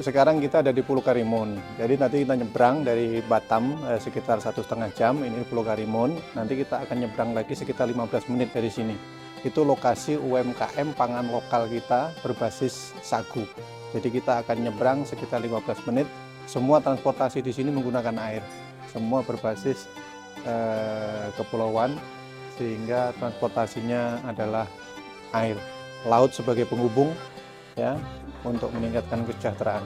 sekarang kita ada di Pulau Karimun. Jadi nanti kita nyebrang dari Batam sekitar 1,5 jam, ini Pulau Karimun. Nanti kita akan nyebrang lagi sekitar 15 menit dari sini. Itu lokasi UMKM pangan lokal kita berbasis sagu. Jadi kita akan nyebrang sekitar 15 menit. Semua transportasi di sini menggunakan air. Semua berbasis kepulauan, sehingga transportasinya adalah air. Laut sebagai penghubung, ya, untuk meningkatkan kesejahteraan.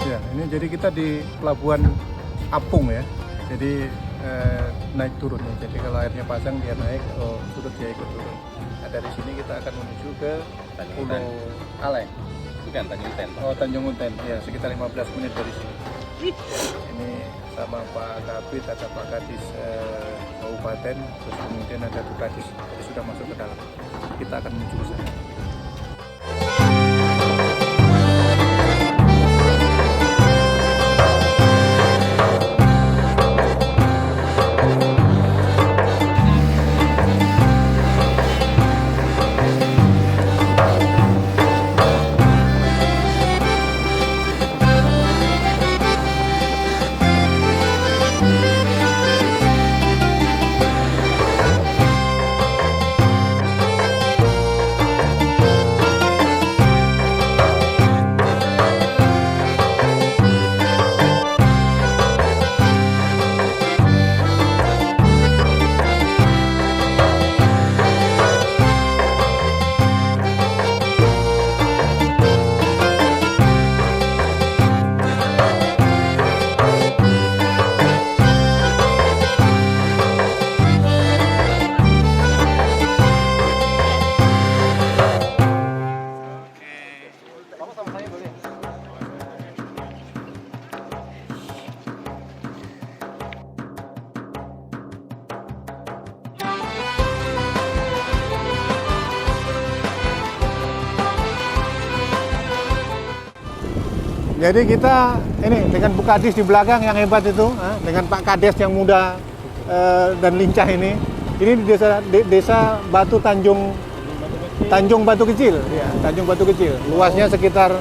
Ya, ini jadi kita di Pelabuhan Apung ya. Jadi naik turun ya. Jadi kalau airnya pasang dia naik, kalau surut dia ikut turun. Nah, dari sini kita akan menuju ke Pulau Aleng. Bukan Tanjung Uten. Oh, Tanjung Uten. Ya, sekitar 15 menit dari sini. Ini sama Pak Kabit, ada Pak Kadis Kabupaten, terus kemudian ada Bu Kadis. Jadi sudah masuk ke dalam. Kita akan menuju ke sana. Jadi kita ini dengan Bu Kadis di belakang yang hebat itu, dengan Pak Kades yang muda dan lincah ini di desa Batu Tanjung Batu Kecil, ya, Tanjung Batu Kecil. Luasnya sekitar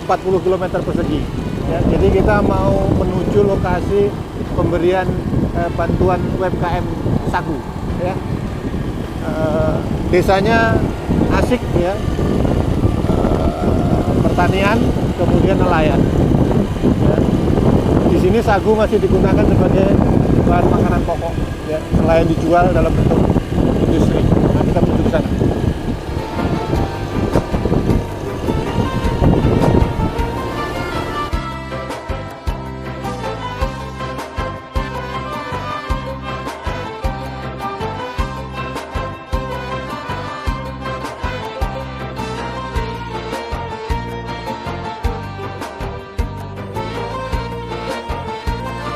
40 km persegi. Ya, jadi kita mau menuju lokasi pemberian bantuan UMKM sagu. Ya. Desanya asik, ya. Pertanian, kemudian nelayan. Ya. Di sini sagu masih digunakan sebagai bahan makanan pokok, ya, selain dijual dalam bentuk industri. Nah, kita menuju ke sana.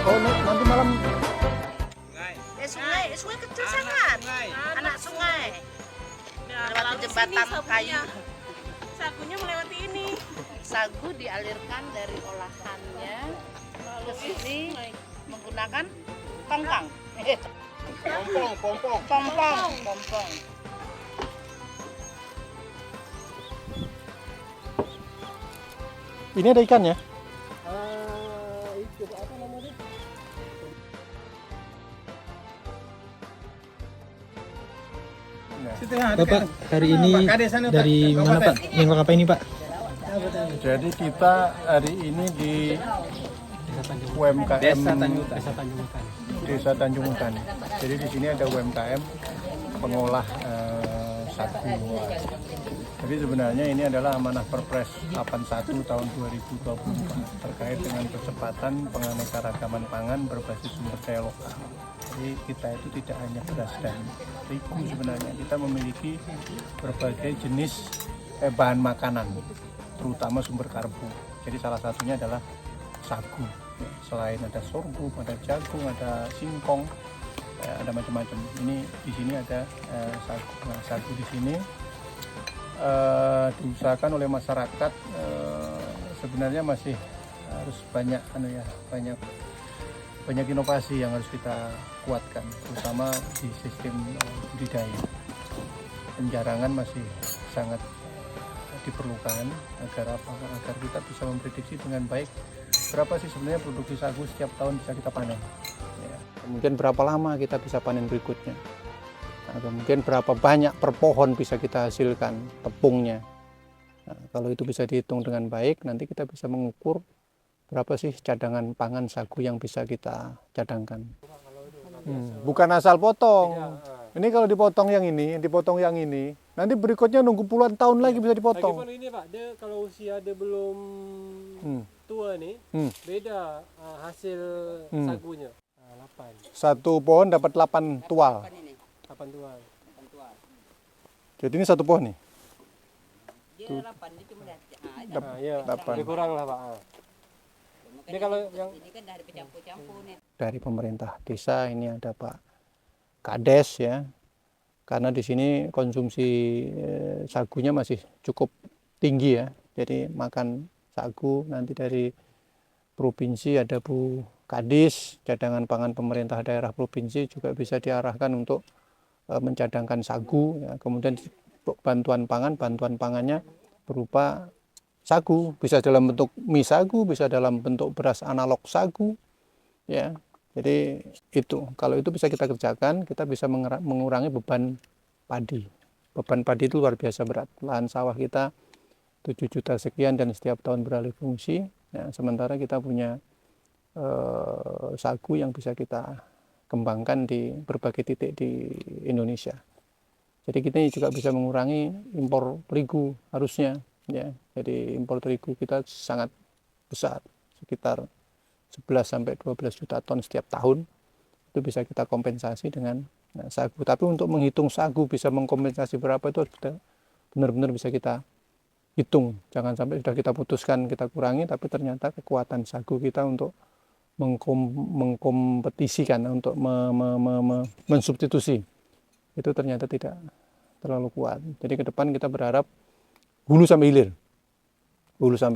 Oh, nanti malam sungai kecil sangat. Anak sungai. Melewati jembatan kayu. Sagunya melewati ini. Sagu dialirkan dari olahannya ke sini menggunakan tongkang. Pompong. ini ada ikannya. Itu apa namanya? Bapak, hari ini dari mana Pak? Yang apa ini Pak? Jadi kita hari ini di UMKM Desa Tanjung Utan. Jadi di sini ada UMKM pengolah sagu. Jadi sebenarnya ini adalah amanah Perpres 81 tahun 2024 terkait dengan percepatan penganeka-ragaman pangan berbasis sumber daya lokal. Jadi kita itu tidak hanya beras dan terigu, sebenarnya kita memiliki berbagai jenis bahan makanan, terutama sumber karbo. Jadi salah satunya adalah sagu. Selain ada sorghum, ada jagung, ada singkong, ada macam-macam. Ini di sini ada sagu. Nah, sagu di sini diusahakan oleh masyarakat sebenarnya masih harus banyak banyak inovasi yang harus kita kuatkan, terutama di sistem budidaya. Penjarangan masih sangat diperlukan agar kita bisa memprediksi dengan baik berapa sih sebenarnya produksi sagu setiap tahun bisa kita panen. Ya. Kemudian berapa lama kita bisa panen berikutnya. Nah, kemudian berapa banyak per pohon bisa kita hasilkan tepungnya. Nah, kalau itu bisa dihitung dengan baik, nanti kita bisa mengukur berapa sih cadangan pangan sagu yang bisa kita cadangkan. Bukan asal potong. Ini kalau dipotong yang ini, nanti berikutnya nunggu puluhan tahun lagi bisa dipotong. Lagipun ini Pak, dia kalau usia dia belum tua nih, beda hasil sagunya. 8. Satu pohon dapat 8 tual. 8 tual. Jadi ini satu pohon nih. Dia 8, dia cuma Iya, 8. lebih kurang lah Pak. Ini kalau yang ini kan dari pencampur-campur nih. Dari pemerintah desa ini ada Pak Kades ya, karena di sini konsumsi sagunya masih cukup tinggi ya, jadi makan sagu nanti dari provinsi ada Bu Kadis, cadangan pangan pemerintah daerah provinsi juga bisa diarahkan untuk mencadangkan sagu ya. Kemudian bantuan pangannya berupa sagu, bisa dalam bentuk mie sagu, bisa dalam bentuk beras analog sagu ya. Jadi itu, kalau itu bisa kita kerjakan, kita bisa mengurangi beban padi. Beban padi itu luar biasa berat. Lahan sawah kita 7 juta sekian dan setiap tahun beralih fungsi. Ya, sementara kita punya sagu yang bisa kita kembangkan di berbagai titik di Indonesia. Jadi kita juga bisa mengurangi impor terigu harusnya. Ya. Jadi impor terigu kita sangat besar, sekitar 11-12 juta ton setiap tahun. Itu bisa kita kompensasi dengan sagu. Tapi untuk menghitung sagu bisa mengkompensasi berapa itu benar-benar bisa kita hitung. Jangan sampai sudah kita putuskan kita kurangi, tapi ternyata kekuatan sagu kita untuk mengkompetisikan, untuk mensubstitusi itu ternyata tidak terlalu kuat. Jadi ke depan kita berharap hulu sampai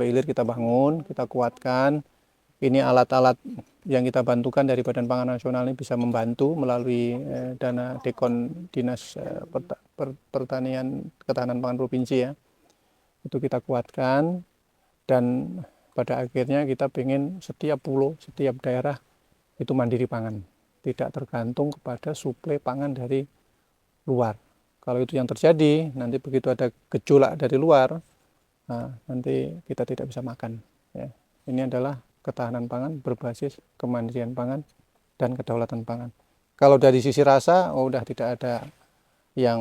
hilir kita bangun, kita kuatkan. Ini alat-alat yang kita bantukan dari Badan Pangan Nasional ini bisa membantu melalui dana Dekon Dinas Pertanian Ketahanan Pangan Provinsi ya. Itu kita kuatkan dan pada akhirnya kita ingin setiap pulau, setiap daerah itu mandiri pangan. Tidak tergantung kepada suplai pangan dari luar. Kalau itu yang terjadi, nanti begitu ada gejolak dari luar, nah, nanti kita tidak bisa makan. Ya. Ini adalah ketahanan pangan berbasis kemandirian pangan dan kedaulatan pangan. Kalau dari sisi rasa, udah tidak ada yang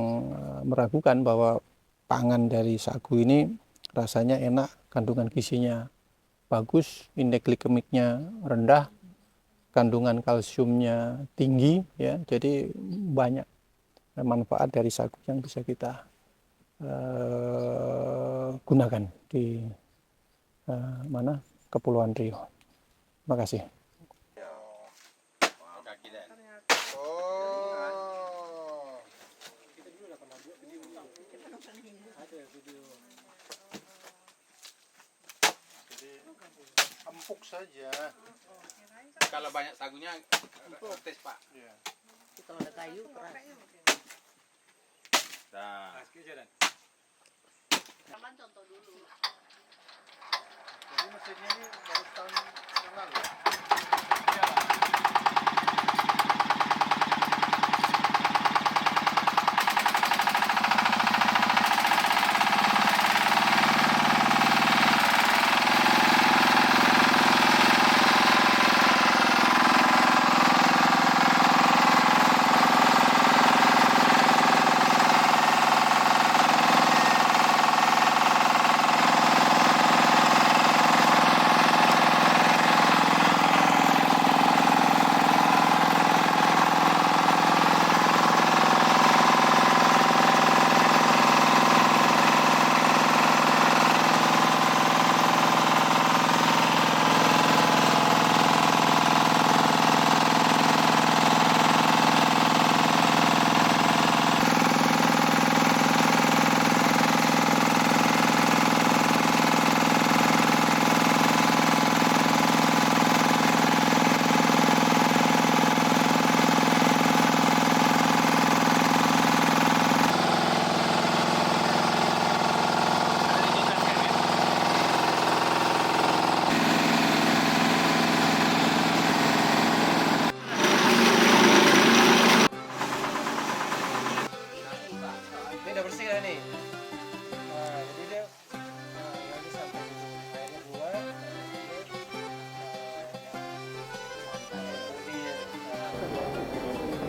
meragukan bahwa pangan dari sagu ini rasanya enak, kandungan gizinya bagus, indeks glikemiknya rendah, kandungan kalsiumnya tinggi, ya. Jadi banyak manfaat dari sagu yang bisa kita gunakan di Kepulauan Riau. Terima kasih. Empuk saja. Kalau banyak sagunya tes Pak. Ya. Kalau ada kayu keras. Nah. Kapan contoh dulu. Jadi mesinnya ini baru tahun yang lalu.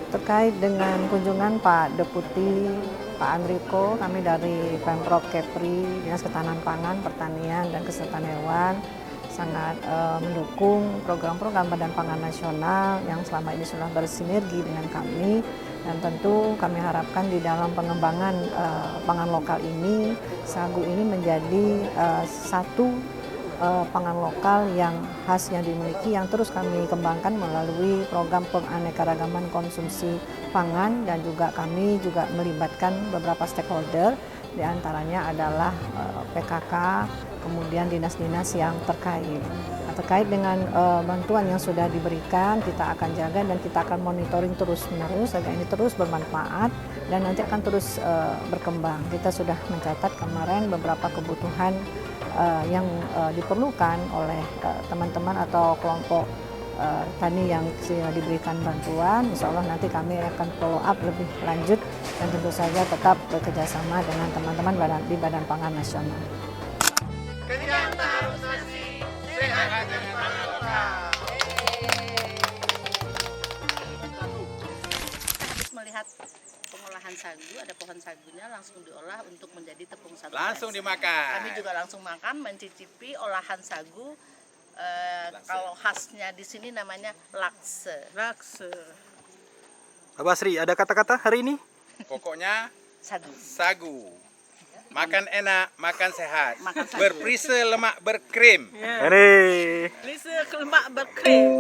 Terkait dengan kunjungan Pak Deputi Pak Andriko, kami dari Pemprov Kepri, Dinas Ketahanan Pangan, Pertanian, dan Kesehatan Hewan sangat mendukung program-program Badan Pangan Nasional yang selama ini sudah bersinergi dengan kami, dan tentu kami harapkan di dalam pengembangan pangan lokal ini, sagu ini menjadi satu pangan lokal yang khas yang dimiliki, yang terus kami kembangkan melalui program penganekaragaman konsumsi pangan, dan juga kami juga melibatkan beberapa stakeholder, diantaranya adalah PKK, kemudian dinas-dinas yang terkait. Nah, terkait dengan bantuan yang sudah diberikan, kita akan jaga dan kita akan monitoring terus-menerus agar ini terus bermanfaat dan nanti akan terus berkembang. Kita sudah mencatat kemarin beberapa kebutuhan yang diperlukan oleh teman-teman atau kelompok tani yang diberikan bantuan. Insya Allah nanti kami akan follow up lebih lanjut dan tentu saja tetap bekerjasama dengan teman-teman di Badan Pangan Nasional. Habis melihat pengolahan sagu, ada pohon sagunya langsung diolah untuk menjadi tepung sagu. Langsung es. dimakan. Kami juga langsung makan, mencicipi olahan sagu. Kalau khasnya di sini namanya lakse. Pak Basri, ada kata-kata hari ini? Pokoknya Sagu. sagu. Makan enak, makan sehat. Makan sagu. Berperisa lemak berkrim. Ini. Lisa lemak berkrim.